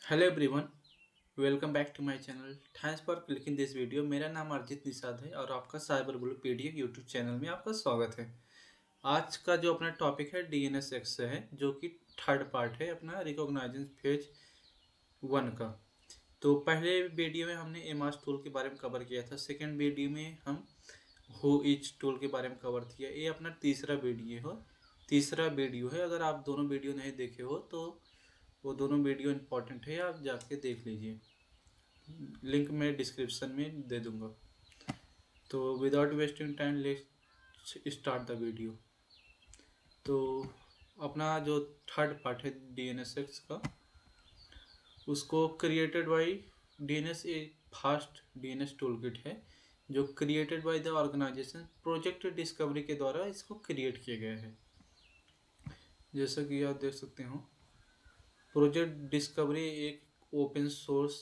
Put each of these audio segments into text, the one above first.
Hello everyone, welcome back to my channel. Thanks for clicking this video. मेरा नाम अर्जित निषाद है और आपका cyber blue PDF YouTube channel में आपका स्वागत है। आज का जो अपना टॉपिक है डीएनएसएक्स से है, जो कि थर्ड पार्ट है अपना रिकॉग्नाइजेशन फेज वन का। तो पहले वीडियो में हमने एमास टूल के बारे में कवर किया था। सेकेंड वीडियो में हम हु इज टूल के बारे में कवर किया। ये अपना तीसरा वीडियो है। अगर आप दोनों वीडियो नहीं देखे हो तो वो दोनों वीडियो इंपॉर्टेंट है, आप जाके देख लीजिए। लिंक मैं डिस्क्रिप्शन में दे दूंगा। तो without wasting time let's start the video. तो अपना जो थर्ड पार्ट है डीएनएसएक्स का, उसको क्रिएटेड बाय डीएनएस एक फास्ट डीएनएस टूलकिट है जो created by the organisation project discovery के द्वारा इसको क्रिएट किया गया है। जैसा कि आप देख सकते हो, प्रोजेक्ट डिस्कवरी एक open source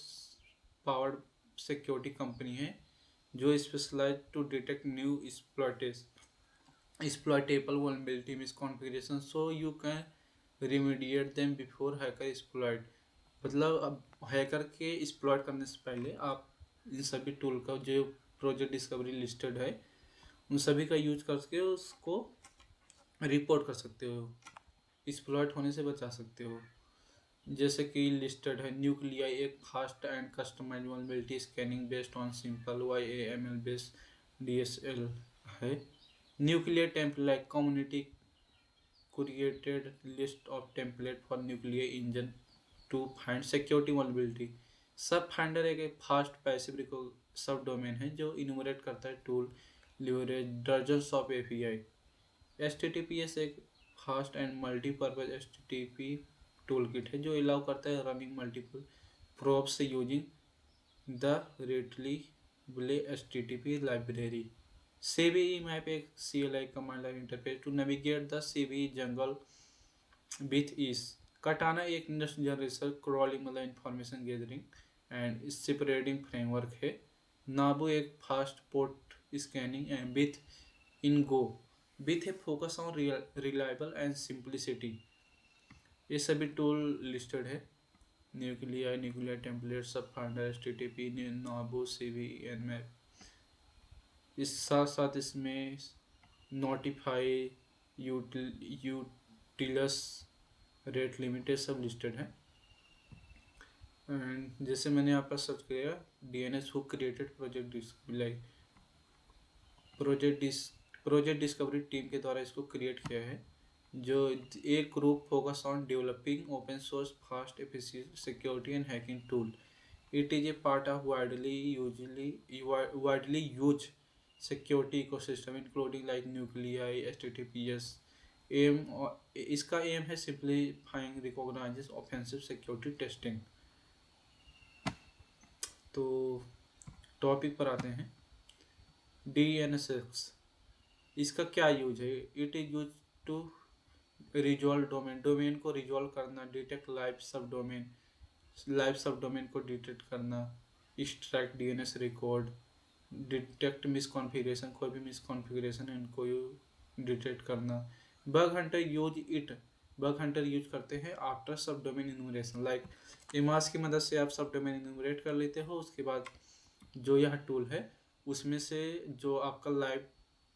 powered security company है जो specialise to detect new exploitable vulnerability misconfiguration so you can remediate them before hacker exploit। मतलब अब हैकर के एक्सप्लॉइट करने से पहले आप इन सभी टूल का जो प्रोजेक्ट डिस्कवरी लिस्टेड है उन सभी का यूज करके उसको रिपोर्ट कर सकते हो, एक्सप्लॉइट होने से बचा सकते हो। जैसे कि लिस्टेड है न्यूक्लियाई, एक fast and customize vulnerability scanning based on simple YAML based DSL है। Nuclear template community created list of template for nuclear engine to find security vulnerability. Subfinder एक फास्ट पैसिव सब डोमेन है जो enumerate करता है tool leverage dozens of API। HTTPS एक fast and multipurpose HTTP toolkit है जो allow करता है रनिंग मल्टीपल प्रोब्स से using the retrievable HTTP library. CVE map एक CLI command line interface to navigate the CVE jungle with ease. Katana एक next generation crawling मतलब information gathering and spreading framework है। Naabu एक fast port scanning and with in Go with a focus on reliable and simplicity. ये सभी tool listed है। Nuclear template subfinder HTTP Naabu CVE map. इस साथ साथ इसमें नोटिफाई यूटिलस रेट लिमिटेड सब लिस्टेड है। एंड जैसे मैंने यहाँ पर सर्च किया DNS who created project discovery team के द्वारा इसको क्रिएट किया है, जो एक group focus on developing open source fast efficient security and hacking tool. It is a part of widely use security ecosystem including like Nuclei HTTPS। Aim इसका aim है simplifying recognises offensive security testing. तो topic पर आते हैं। DNSX इसका क्या use है? It is use to resolve domain को रिजॉल्व करना, डिटेक्ट लाइव सब डोमेन को डिटेक्ट करना, extract DNS record, detect misconfiguration, कोई भी मिसकॉन्फ़िगरेशन है इनको डिटेक्ट करना। बग हंटर यूज करते हैं आफ्टर सब डोमेन इन्यूमरेशन। लाइक इमास की मदद से आप सब डोमेन इन्यूमरेट कर लेते हो, उसके बाद जो यह टूल है उसमें से जो आपका लाइव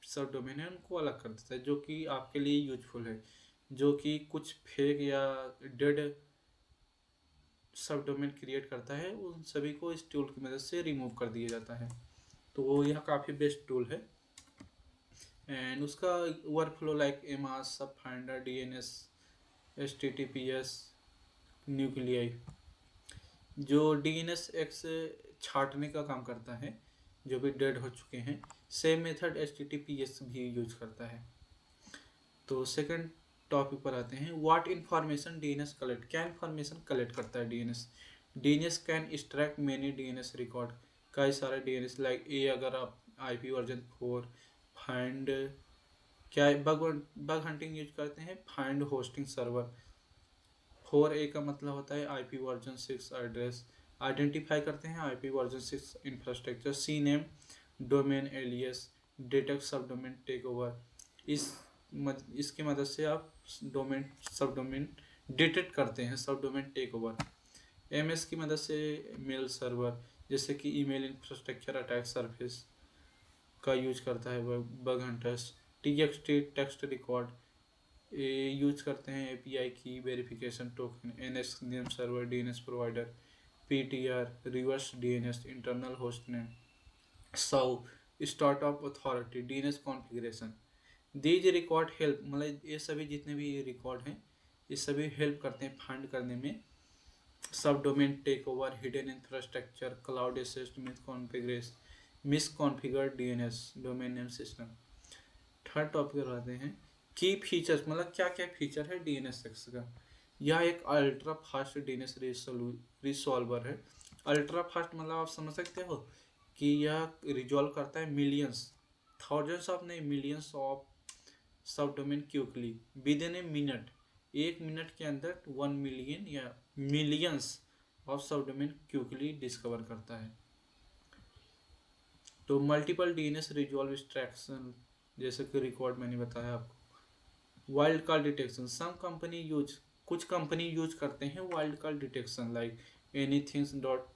सब डोमेन है उनको अलग कर देता है, जो कि आपके लिए यूजफुल है। जो कि कुछ फेक या डेड सब डोमेन क्रिएट करता है उन सभी को इस टूल की मदद से रिमूव कर दिया जाता है। तो यह काफ़ी बेस्ट टूल है। एंड उसका वर्कफ्लो लाइक एमास सब फाइंडर DNS HTTPS न्यूक्लियाई। जो DNSX छाटने का काम करता है जो भी डेड हो चुके हैं, सेम मेथड HTTPS भी यूज करता है। तो सेकंड टॉपिक पर आते हैं। व्हाट इन्फॉर्मेशन DNS कलेक्ट, क्या इन्फॉर्मेशन कलेक्ट करता है DNS can extract many DNS record, कई सारे DNS लाइक ए अगर आप IP वर्जन 4 फाइंड, क्या बग हंटिंग यूज करते हैं, फाइंड होस्टिंग सर्वर। 4A का मतलब होता है IP वर्जन 6 एड्रेस, आइडेंटिफाई करते हैं IP version 6 infrastructure. C name domain alias, detect subdomain take over. इसकी मदद से आप सब डोमेन डिटेक्ट करते हैं सब डोमेन टेक ओवर। एमएस की मदद से मेल सर्वर, जैसे कि ईमेल इंफ्रास्ट्रक्चर अटैक सरफेस का यूज करता है bug hunters. TXT text record ये यूज करते हैं एपीआई की verification token, NS name server, DNS provider, PTR reverse DNS internal host name, SOA startup authority, DNS configuration. These record help, मतलब ये सभी जितने भी रिकॉर्ड हैं ये सभी हेल्प करते हैं फाइंड करने में subdomain take over, hidden infrastructure, cloud assist, misconfigured DNS domain name system. Third topic पर आते हैं की फीचर्स, मतलब क्या क्या फीचर है डीएनएस का। यह एक अल्ट्रा फास्ट डीएनएस रिसॉल्वर है। अल्ट्रा फास्ट मतलब आप समझ सकते हो कि यह रिजॉल्व करता है मिलियंस, थाउजेंड्स ऑफ नहीं, मिलियंस ऑफ सब domain quickly with in a minute. 1 minute के अंदर 1 मिलियन या मिलियंस ऑफ सब डोमेन क्विकली डिस्कवर करता है। तो मल्टीपल डीएनएस रिजॉल्व एक्सट्रैक्शन, जैसे कि रिकॉर्ड मैंने बताया आपको। Wild card detection, some company use, कुछ कंपनी यूज करते हैं wild card detection like anythings dot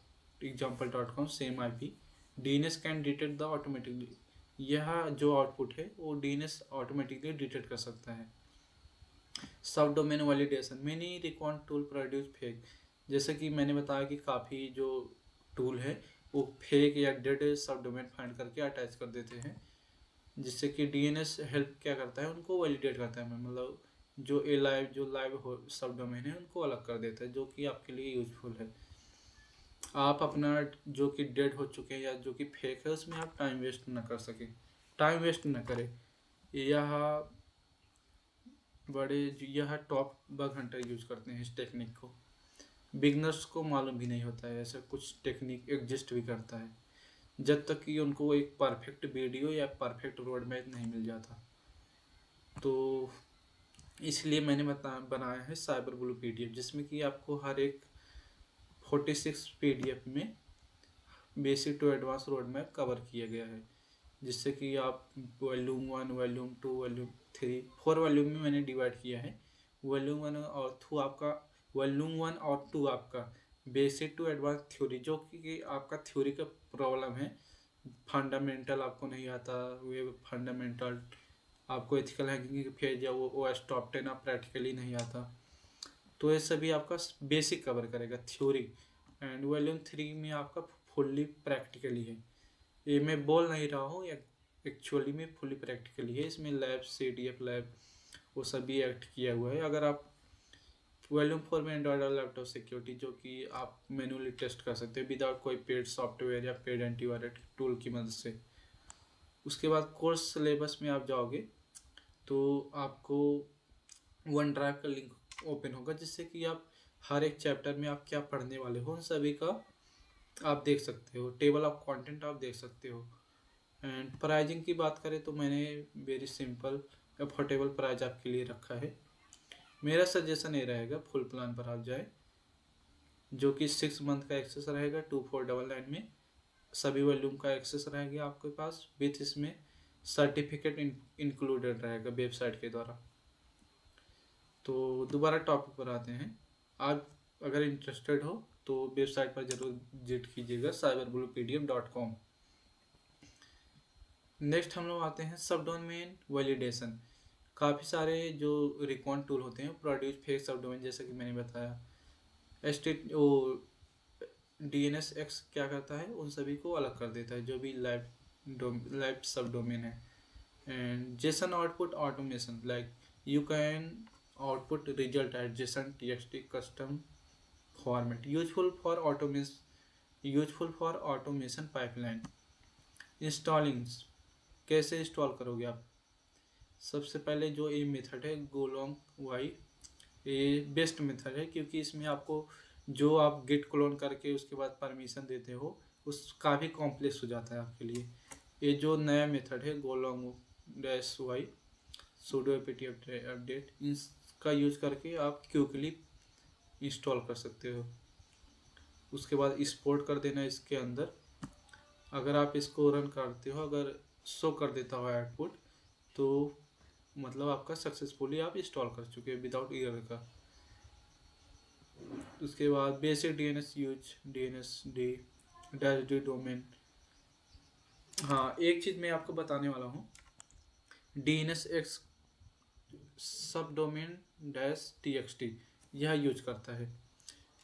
example dot com same IP, DNS can detect the automatically. यह जो आउटपुट है वो डीएनएस ऑटोमेटिकली डिटेक्ट कर सकता है। सब domain validation, many record tool produce fake, जैसे कि मैंने बताया कि काफ़ी जो टूल है वो फेक या डेड सब डोमेन फाइंड करके अटैच कर देते हैं, जिससे कि डीएनएस हेल्प क्या करता है उनको वैलिडेट करता है, मतलब जो लाइव हो सब डोमेन है उनको अलग कर देता है, जो कि आपके लिए यूजफुल है। आप अपना जो कि डेड हो चुके हैं या जो कि फेक है उसमें आप टाइम वेस्ट ना कर सकें, टाइम वेस्ट ना करें। यह टॉप बग हंटर यूज करते हैं इस टेक्निक को। बिगनर्स को मालूम भी नहीं होता है ऐसा कुछ टेक्निक एग्जिस्ट भी करता है, जब तक कि उनको एक परफेक्ट वीडियो या परफेक्ट रोड मैप नहीं मिल जाता। तो इसलिए मैंने बनाया है साइबर ब्लू पीडीएफ, जिसमें कि आपको हर एक 46 पीडीएफ में basic to advance road map cover किया गया है, जिससे कि आप वॉल्यूम 1, वॉल्यूम 2, वॉल्यूम 3, 4 वॉल्यूम में मैंने डिवाइड किया है। वॉल्यूम 1 और 2 आपका, वॉल्यूम 1 और 2 आपका बेसिक टू एडवांस थ्योरी, जो कि आपका थ्योरी का प्रॉब्लम है, फंडामेंटल आपको नहीं आता, वेब फंडामेंटल, आपको एथिकल हैकिंग की फेज या वो OS टॉप 10 आप प्रैक्टिकली नहीं आता, तो ये सभी आपका बेसिक कवर करेगा थ्योरी। एंड वॉल्यूम 3 में आपका फुल्ली प्रैक्टिकली है, ये मैं बोल नहीं रहा हूँ, एक्चुअली में फुली प्रैक्टिकली है। इसमें लैब, CDF लैब वो सभी एक्ट किया हुआ है। अगर आप वॉल्यूम 4 में एंड्रॉयड और लैपटॉप सिक्योरिटी, जो कि आप मैनुअली टेस्ट कर सकते हैं विदाउट कोई पेड सॉफ्टवेयर या पेड एंटीवायरस टूल की मदद से। उसके बाद कोर्स सिलेबस में आप जाओगे तो आपको वन ड्राइव का लिंक ओपन होगा, जिससे कि आप हर एक चैप्टर में आप क्या पढ़ने वाले हो उन सभी का आप देख सकते हो, टेबल ऑफ कंटेंट आप देख सकते हो। एंड प्राइजिंग की बात करें तो मैंने वेरी सिंपल अफोर्डेबल प्राइस आपके लिए रखा है। मेरा सजेशन ये रहेगा फुल प्लान पर आप जाए, जो कि 6 मंथ का एक्सेस रहेगा 2499 में, सभी वॉल्यूम का एक्सेस रहेगा आपके पास, विथ इसमें सर्टिफिकेट इंक्लूडेड रहेगा वेबसाइट के द्वारा। तो दोबारा टॉपिक पर आते हैं। आप अगर इंटरेस्टेड हो तो वेबसाइट पर जरूर विजिट कीजिएगा cyberbluepdf.com। नेक्स्ट हम लोग आते हैं सब डोमेन वैलिडेशन। काफ़ी सारे जो रिकॉन टूल होते हैं प्रोड्यूस फेक सब डोमेन, जैसे कि मैंने बताया। DNSX क्या करता है उन सभी को अलग कर देता है, जो भी लाइव सब डोमेन है। And JSON output automation, like you can output result at JSON TXT custom format, useful for automation pipeline. Installing, कैसे इंस्टॉल करोगे आप? सबसे पहले जो ये मेथड है गोलोंग वाई, ये बेस्ट मेथड है, क्योंकि इसमें आपको जो आप गिट क्लोन करके उसके बाद परमिशन देते हो उस काफ़ी कॉम्प्लेक्स हो जाता है आपके लिए। ये जो नया मेथड है गोलोंग-वाई sudo apt अपडेट, इसका यूज करके आप क्विकली इंस्टॉल कर सकते हो। उसके बाद एक्सपोर्ट कर देना इसके अंदर। अगर आप इसको रन करते हो, अगर शो कर देता हो आउटपुट, तो मतलब आपका सक्सेसफुली आप इंस्टॉल कर चुके हैं विदाउट एरर का। उसके बाद basic DNS use, DNS D dash D domain. हाँ, एक चीज़ मैं आपको बताने वाला हूँ, डीएनएस एक्स सब डोमेन डैश टीएक्सटी यह यूज करता है,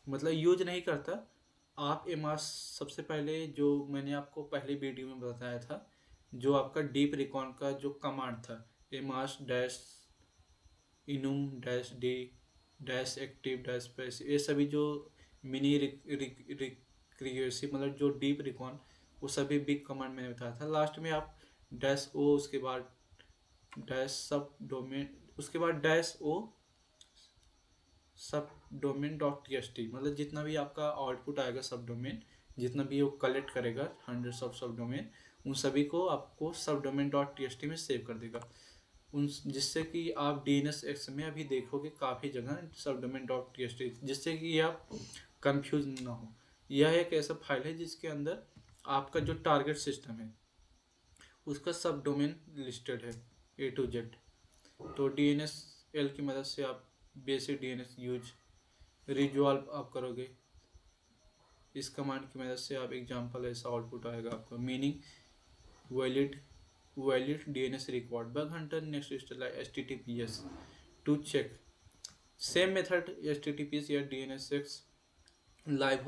मतलब यूज नहीं करता। आप एमास सबसे पहले जो मैंने आपको पहले वीडियो में बताया था, जो आपका डीप रिकॉन का जो कमांड था, amass dash enum dash D dash active dash pass, ये सभी जो मिनी रिक्रिएसी मतलब जो डीप रिकॉन, वो सभी बिग कमांड मैंने बताया था। लास्ट में आप डैश ओ, उसके बाद डैश सब डोमेन, उसके बाद डैश ओ सब domain dot T S T, मतलब जितना भी आपका आउटपुट आएगा सब डोमेन, जितना भी वो कलेक्ट करेगा हंड्रेड्स ऑफ सब डोमेन, उन सभी को आपको सब domain dot T S T में सेव कर देगा। उन जिससे कि आप डी एन एस एक्स में अभी देखोगे काफ़ी जगह सब domain dot T S T, जिससे कि आप कंफ्यूज ना हो। यह एक ऐसा फाइल है जिसके अंदर आपका जो टारगेट सिस्टम है उसका सब डोमेन लिस्टेड है ए टू जेड। तो डी एन एस एल की मदद से आप basic D N S use resolve आप करोगे। इस कमांड की मदद से आप एग्जांपल ऐसा आउटपुट आएगा आपका, meaning valid DNS record bug hunter next step like HTTPS to check. Same method HTTPS या DNSX live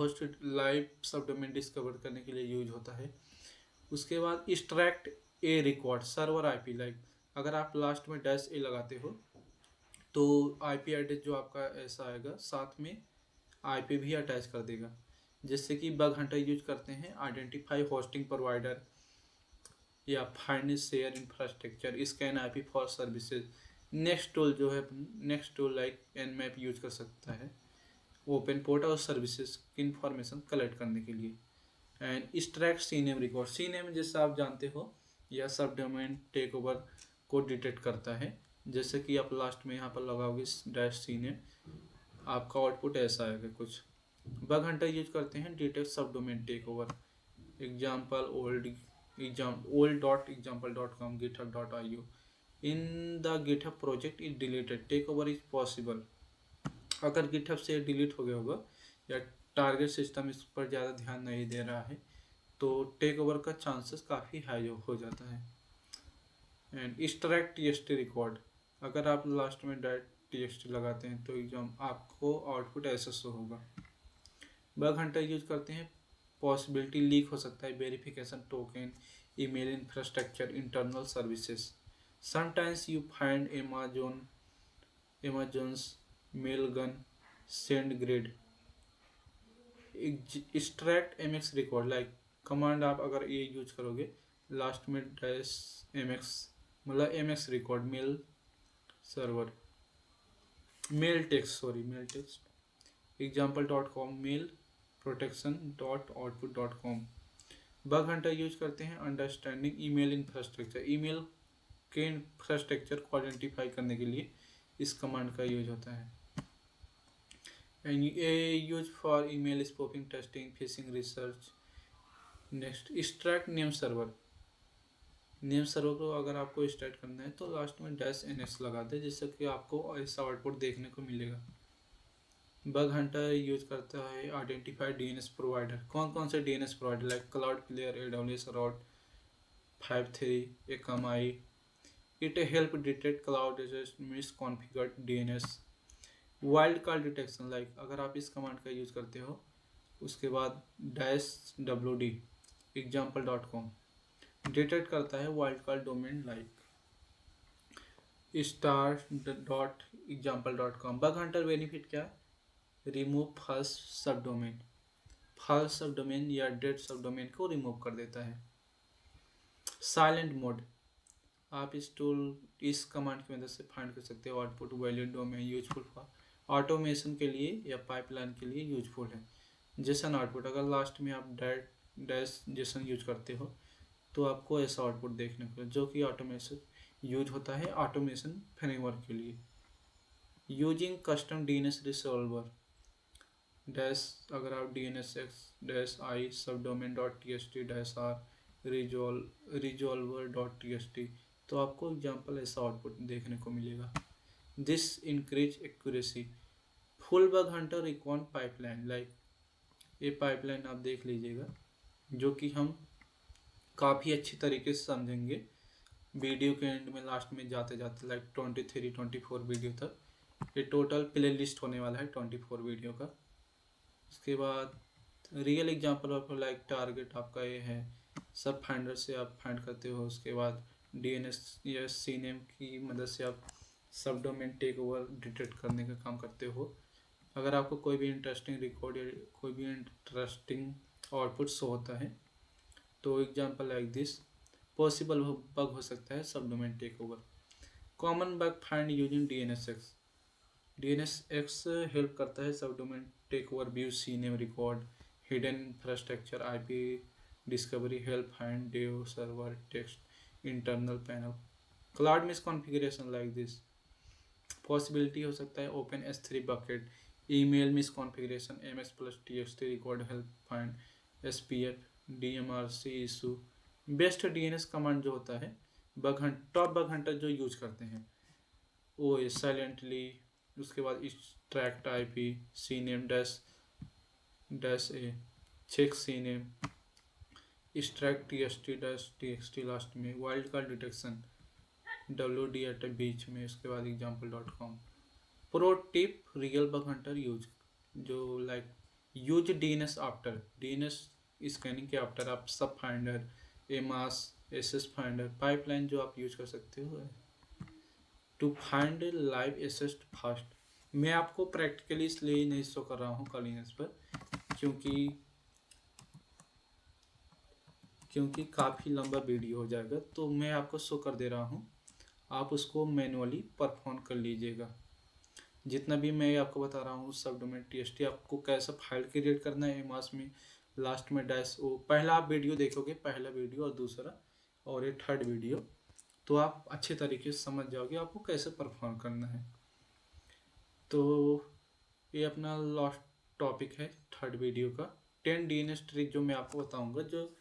subdomain discover करने के लिए यूज होता है। उसके बाद extract A record server IP, like अगर आप लास्ट में डैश ए लगाते हो तो आईपी एड्रेस जो आपका ऐसा आएगा, साथ में आईपी भी अटैच कर देगा। जैसे कि बग हंटर यूज करते हैं आइडेंटिफाई होस्टिंग प्रोवाइडर या find share infrastructure, scan IP for services. Next tool जो है, next tool like Nmap use कर सकता है ओपन पोर्ट और सर्विसेज की इंफॉर्मेशन कलेक्ट करने के लिए। एंड एक्सट्रैक्ट सीनेम रिकॉर्ड, सीनेम जैसे आप जानते हो यह सब डोमेन टेक ओवर को डिटेक्ट करता है। जैसे कि आप लास्ट में यहाँ पर लगाओगे डैश सीनेम, आपका आउटपुट ऐसा आएगा कुछ। बग हंटर यूज करते हैं detect subdomain take over, example old.example.com github.io। in the github project is deleted take over is possible। अगर गिटहब से डिलीट हो गया होगा या टारगेट सिस्टम इस पर ज़्यादा ध्यान नहीं दे रहा है तो टेक ओवर का चांसेस काफ़ी हाई हो जाता है। एंड एक्सट्रैक्ट टीएक्सटी रिकॉर्ड, अगर आप लास्ट में डायरेक्ट टीएक्सटी लगाते हैं तो एग्जाम आपको आउटपुट ऐसा शो होगा। बग हंटर यूज करते हैं पॉसिबिलिटी लीक हो सकता है verification token email infrastructure internal services. Sometimes you find Amazon's Mailgun SendGrid. Extract MX record, like command आप अगर ये यूज करोगे लास्ट में डैश एमएक्स, मतलब MX record mail server mail text एग्जाम्पल.com mail protection.output.com। Bug hunter use करते हैं understanding email infrastructure, email के इंफ्रास्ट्रक्चर को आइडेंटिफाई करने के लिए इस कमांड का यूज होता है। एंड ये use for email spoofing testing fishing research. Next extract name server को अगर आपको एक्सट्रैक्ट करना है तो लास्ट में डैश एनएक्स लगा दे, जिससे कि आपको ऐसा आउटपुट देखने को मिलेगा। बग हंटर यूज करता है आइडेंटिफाई डीएनएस प्रोवाइडर, कौन कौन से DNS provider like cloud player AWS route 53 Akamai. It help detect cloud misconfigured DNS. Wild card detection, like अगर आप इस कमांड का यूज करते हो उसके बाद डैश WD example.com डिटेक्ट करता है wild card domain like star.example.com। Bug Hunter benefit क्या, रिमूव फॉल्स सब डोमेन या डेड सब डोमेन को रिमूव कर देता है। साइलेंट मोड, आप इस कमांड की मदद से फाइंड कर सकते हो output valid domain useful for automation के लिए या पाइपलाइन के लिए यूजफुल है। जेसन आउटपुट, अगर लास्ट में आप डैश जेसन यूज करते हो तो आपको ऐसा आउटपुट देखने को, जो कि ऑटोमेशन यूज होता है ऑटोमेशन फ्रेमवर्क के लिए। Using custom DNS resolver dash, अगर आप DNSX dash I subdomain dot TXT dash R resolver dot TXT तो आपको एग्जाम्पल ऐसा आउटपुट देखने को मिलेगा। This increase accuracy full bug hunter record pipeline, like ये पाइपलाइन आप देख लीजिएगा, जो कि हम काफ़ी अच्छी तरीके से समझेंगे वीडियो के एंड में, लास्ट में जाते जाते, लाइक 23-24 वीडियो तक। ये टोटल प्ले लिस्ट होने वाला है 24 वीडियो का। उसके बाद real example of like target आपका ये है, सब फाइंडर से आप फाइंड करते हो। उसके बाद डीएनएस या सीनेम की मदद से आप सब डोमेन टेक ओवर डिटेक्ट करने का काम करते हो। अगर आपको कोई भी इंटरेस्टिंग रिकॉर्ड या कोई भी इंटरेस्टिंग आउटपुट शो होता है, तो example like this possible bug हो सकता है subdomain take over. Common bug find using DNSX. DNSX help करता है subdomain take over, view CNAME record, hidden infrastructure, IP discovery, help find dev server text internal panel. Cloud misconfiguration like this possibility हो सकता है open S3 bucket, email misconfiguration, MS plus TXT रिकॉर्ड, help find SPF, DMRC इशू। Best DNS command जो होता है bug hunt, top bug hunter जो use करते हैं वो है साइलेंटली, उसके बाद extract IP, CNAME dash dash A, check CNAME, extract TXT last में, wild card detection WD at बीच में, उसके बाद example.com। Pro tip real bug hunter use, जो like use DNS after, DNS scanning के आफ्टर आप subfinder, amass, SS finder pipeline जो आप यूज कर सकते हो to find live assets fast. मैं आपको प्रैक्टिकली इसलिए नहीं शो कर रहा हूँ कॉलिनेस पर, क्योंकि काफ़ी लंबा वीडियो हो जाएगा, तो मैं आपको शो कर दे रहा हूँ, आप उसको मैनुअली परफॉर्म कर लीजिएगा। जितना भी मैं आपको बता रहा हूँ सब डोमेन TXT आपको कैसा फाइल क्रिएट करना है एमास में, लास्ट में डैश ओ, पहला आप वीडियो देखोगे, पहला वीडियो और दूसरा और ये थर्ड वीडियो, तो आप अच्छे तरीके से समझ जाओगे आपको कैसे परफॉर्म करना है। तो ये अपना लास्ट टॉपिक है थर्ड वीडियो का, 10 DNS ट्रिक जो मैं आपको बताऊंगा जो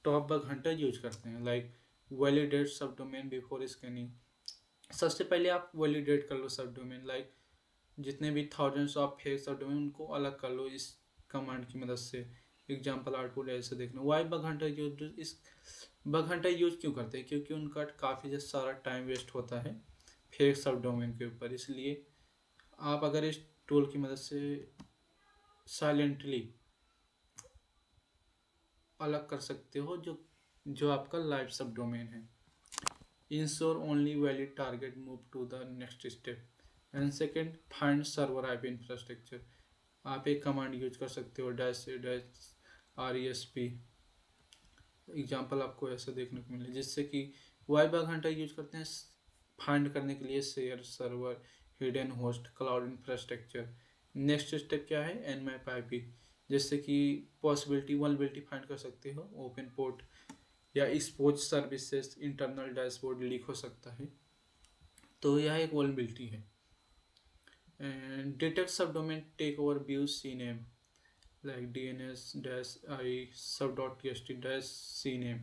टॉप बग हंटर यूज करते हैं, लाइक वैलिडेट सब डोमेन बिफोर स्कैनिंग। सबसे पहले आप वैलिडेट कर लो सब डोमेन, लाइक जितने भी थाउजेंड्स ऑफ फेक सब डोमेन उनको अलग कर लो इस कमांड की मदद से। एग्जाम्पल आउटपुट ऐसे देखना। वाई बग हंटर यूज, इस बग हंटर यूज क्यों करते हैं, क्योंकि उनका काफ़ी सारा टाइम वेस्ट होता है फेक सब डोमेन के ऊपर। इसलिए आप अगर इस टूल की मदद से साइलेंटली अलग कर सकते हो जो आपका लाइव सब डोमेन है। Ensure only valid target, move to the next step. And second, find server IP infrastructure. आप एक कमांड यूज कर सकते हो -RESP। एग्जाम्पल आपको ऐसे देखने को मिले, जिससे कि वाई बग हंटर यूज करते हैं फाइंड करने के लिए share server, hidden host, cloud infrastructure. Next step क्या है, Nmap IP, जिससे कि पॉसिबिलिटी वल्नरेबिलिटी फाइंड कर सकते हो, ओपन पोर्ट या expose services, internal dashboard leak हो सकता है, तो यह एक वल्नरेबिलिटी है। And detect subdomain take over view CNAME, like DNS-I sub.txt-cname,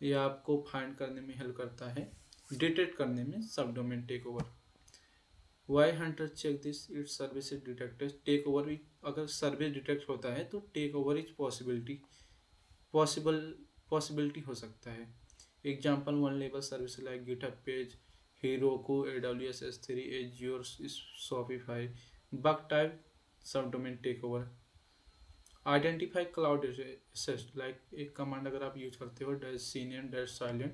ये आपको फाइंड करने में हेल्प करता है, डिटेक्ट करने में subdomain take over. Why hunter check this it's service is detected, take over, अगर सर्विस डिटेक्ट होता है तो टेक ओवर इज पॉसिबिलिटी हो सकता है। Example one level service like GitHub page, Heroku, AWS S3, Azure, Shopify। Bug type subdomain take over. Identify cloud assets, like एक command अगर आप यूज करते हो -CNAME-silent,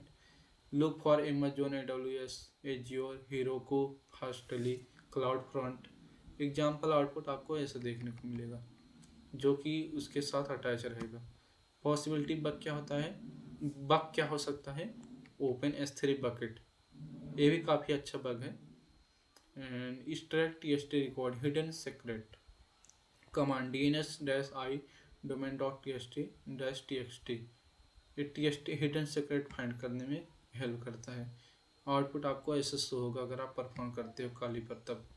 look for Amazon, AWS, Azure, Heroku, Fastly, cloud front. Example output आपको ऐसे देखने को मिलेगा, जो कि उसके साथ अटैच रहेगा। पॉसिबिलिटी बग क्या होता है, बग क्या हो सकता है, ओपन S3 बकेट, ये भी काफ़ी अच्छा बग है। And extract TXT record, hidden secret command, DNS-I domain.txt-txt, ये TXT हिडन सीक्रेट फाइंड करने में हेल्प करता है। आउटपुट आपको ऐसे शो होगा अगर आप परफॉर्म करते हो काली पर तब।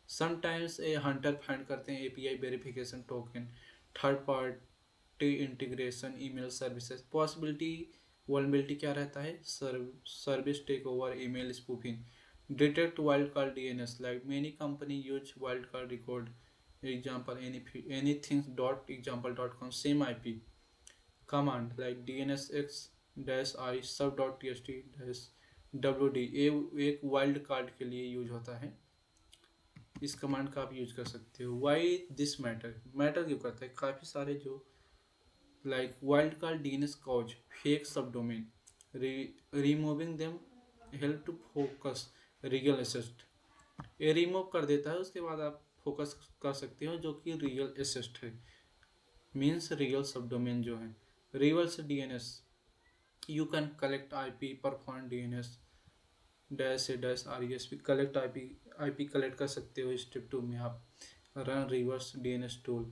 समटाइम्स ए हंटर फाइंड करते हैं API verification token, third party integration, email services. Possibility vulnerability क्या रहता है, service take over, email spoofing. Detect wildcard DNS, like many company use wildcard record, example anything dot example dot com, same IP command like dnsx dash I sub dot txt dash wd, ये एक wild card के लिए use होता है। इस command का आप use कर सकते हो। वाई दिस मैटर क्यों करता है, काफ़ी सारे जो like wild card DNS cause fake subdomain, removing them help to focus real assets, ये रिमूव कर देता है, उसके बाद आप फोकस कर सकते हो जो कि रियल एसेस्ट है, मीन्स रियल सब डोमेन जो है। Reverse DNS you can collect IP perform DNS dash A dash RESP collect IP collect कर सकते हो। स्टेप 2 में आप run reverse DNS tool,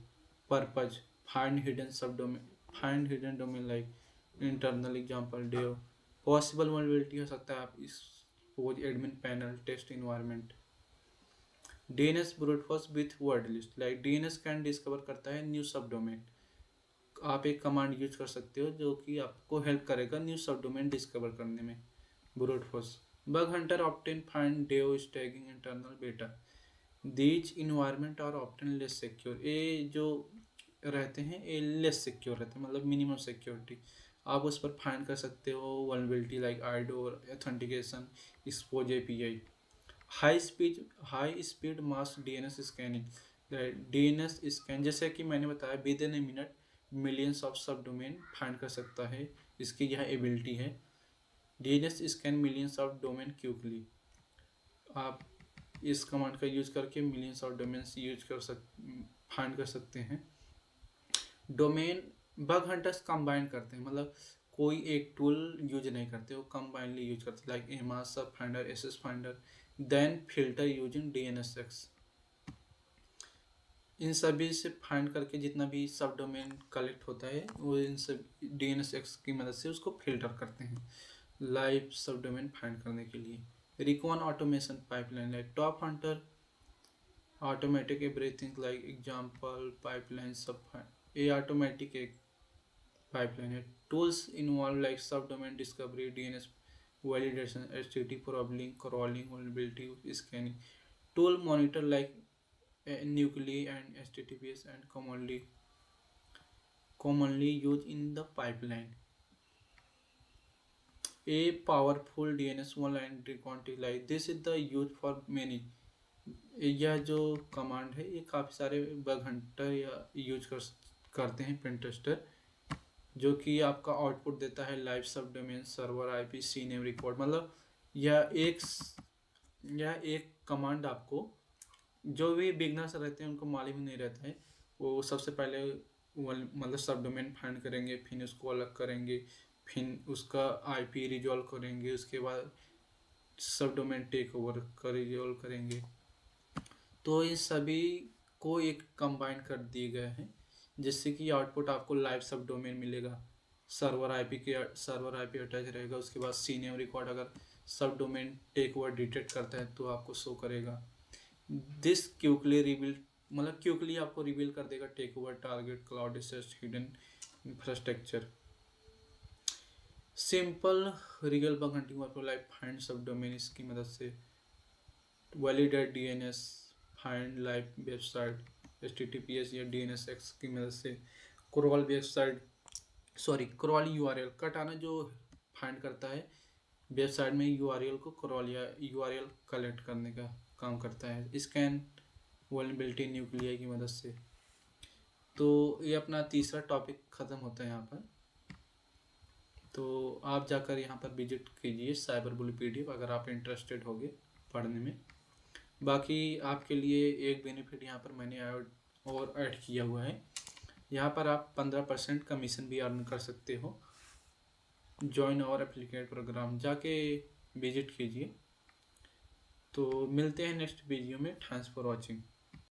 purpose find hidden subdomain, find hidden domain like internal example dev, possible vulnerability हो सकता है आप इस पोज admin panel test environment. DNS brute force with word list, like DNS can discover करता है new सब domain, आप एक कमांड यूज कर सकते हो जो कि आपको हेल्प करेगा न्यू सब डोमेन डिस्कवर करने में। Brute force bug hunter often find dev staging internal beta, these environment और ऑप्टेन लेस सिक्योर, ये जो रहते हैं ये लेस सिक्योर रहते हैं, मतलब मिनिमम सिक्योरिटी, आप उस पर फाइंड कर सकते हो vulnerability like IDOR authentication expose API। High speed mass DNS scanning, DNS scan जैसे कि मैंने बताया within a minute millions of subdomain फाइंड कर सकता है, इसकी यह एबिलिटी है। DNS scan millions of domain quickly, आप इस कमांड का यूज करके मिलियंस ऑफ डोमेन्स फाइंड कर सकते हैं। डोमेन बग हंटर्स कंबाइन करते हैं, मतलब कोई एक टूल यूज नहीं करते, वो कंबाइनली यूज करते हैं like Amass subfinder SS finder then filter using DNSX, इन सभी से फाइंड करके जितना भी सब डोमेन कलेक्ट होता है वो इन सब DNSX की मदद से उसको फिल्टर करते हैं लाइव सब डोमेन फाइंड करने के लिए। Recon automation pipeline like top hunter automatic everything like example pipeline सब, ये ऑटोमेटिक एक पाइपलाइन है। Tools involve like subdomain discovery DNS validation HTTP probing crawling vulnerability scanning, tool monitor like nuclei and HTTPS and commonly used in the pipeline। A powerful DNS one-line recounting like this is the use for many, यह जो command है ये काफ़ी सारे bug Hunter या use करते हैं pen tester, जो कि आपका आउटपुट देता है लाइव सब domain server IP CNAME record, मतलब यह एक कमांड आपको, जो भी बिगनर्स रहते हैं उनको मालूम ही नहीं रहता है, वो सबसे पहले मतलब सब डोमेन फाइंड करेंगे, फिर उसको अलग करेंगे, फिर उसका IP रिजॉल्व करेंगे, उसके बाद सब डोमेन टेक ओवर कर रिजॉल्व करेंगे। तो ये सभी को एक कंबाइन कर दिए गए हैं जिससे कि आउटपुट आपको लाइव सब डोमेन मिलेगा, सर्वर IP अटैच रहेगा, उसके बाद CNAME रिकॉर्ड अगर सब डोमेन टेक ओवर डिटेक्ट करता है तो आपको शो करेगा। दिस क्विकली रिवील, मतलब क्विकली आपको रिवील कर देगा take over target cloud assets hidden infrastructure. Simple real bug hunting workflow like find subdomain, इसकी मदद से validate DNS find live website HTTPS या DNSX की मदद से क्रॉल वेबसाइट क्रॉल URL कटाना, जो फाइंड करता है वेबसाइट में URL को क्रॉल या URL कलेक्ट करने का काम करता है। स्कैन वल्नरेबिलिटी न्यूक्लियाई की मदद से। तो ये अपना तीसरा टॉपिक ख़त्म होता है यहाँ पर, तो आप जाकर यहाँ पर विजिट कीजिए साइबर बुली PDF अगर आप इंटरेस्टेड होगे पढ़ने में। बाकी आपके लिए एक बेनिफिट यहाँ पर मैंने और ऐड किया हुआ है, यहाँ पर आप 15% कमीशन भी अर्न कर सकते हो। जॉइन और एप्लीकेट प्रोग्राम जाके विजिट कीजिए। तो मिलते हैं नेक्स्ट वीडियो में। Thanks for watching.